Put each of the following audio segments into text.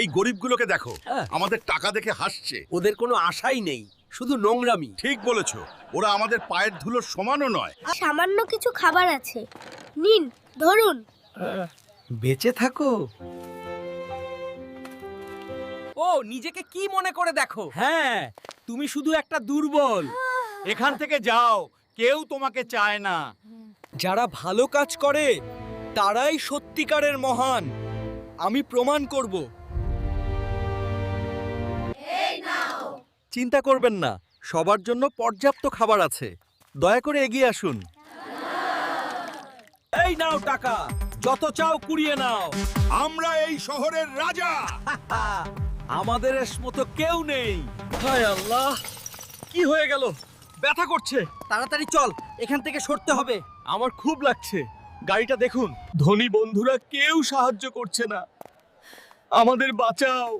এই গরিবগুলোকে দেখো, আমাদের টাকা দেখে হাসছে। ওদের কোনো আশাই নেই, শুধু নোংরামি। ঠিক বলেছো, ওরা আমাদের পায়ের ধুলোর সমানও নয়। সামান্য কিছু খাবার আছে, নিন ধরুন। বেঁচে থাকো। ও নিজেকে কি মনে করে দেখো? হ্যাঁ, তুমি শুধু একটা দুর্বল। এখান থেকে যাও, কেউ তোমাকে চায় না। যারা ভালো কাজ করে তারাই সত্যিকারের মহান। আমি প্রমাণ করব। চিন্তা করবেন না, সবার জন্য পর্যাপ্ত খাবার আছে। দয়া করে এগিয়ে আসুন। এই নাও টাকা, যত চাও কুড়িয়ে নাও। আমরা এই শহরের রাজা। আমাদের মতো কেউ নেই। হায় আল্লাহ, কি হয়ে গেল? ব্যথা করছে। তাড়াতাড়ি চল, এখান থেকে সরতে হবে। আমার খুব লাগছে। গাড়িটা দেখুন, ধনী বন্ধুরা কেউ সাহায্য করছে না। আমাদের বাঁচাও।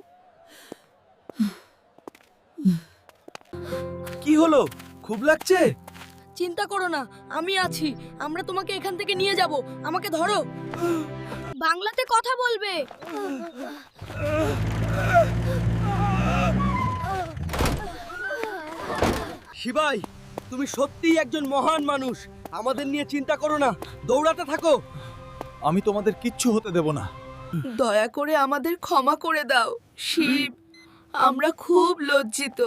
কি হলো? খুব লাগছে? চিন্তা করো না, আমি আছি। আমরা তোমাকে এখান থেকে নিয়ে যাব। আমাকে ধরো। বাংলাতে কথা বলবে। শিবাই, তুমি সত্যিই একজন মহান মানুষ। আমাদের নিয়ে চিন্তা করো না, দৌড়াতে থাকো। আমি তোমাদের কিচ্ছু হতে দেব না। দয়া করে আমাদের ক্ষমা করে দাও শিব, আমরা খুব লজ্জিত।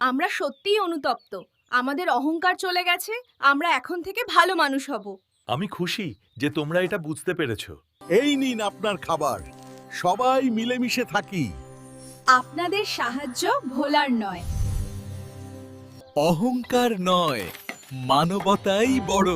আমরা সত্যিই অনুতপ্ত। আমাদের অহংকার চলে গেছে। আমরা এখন থেকে ভালো মানুষ হব। আমি খুশি যে তোমরা এটা বুঝতে পেরেছো। এই নিন আপনার খাবার, সবাই মিলেমিশে থাকি। আপনাদের সাহায্য ভোলার নয়। অহংকার নয়, মানবতাই বড়।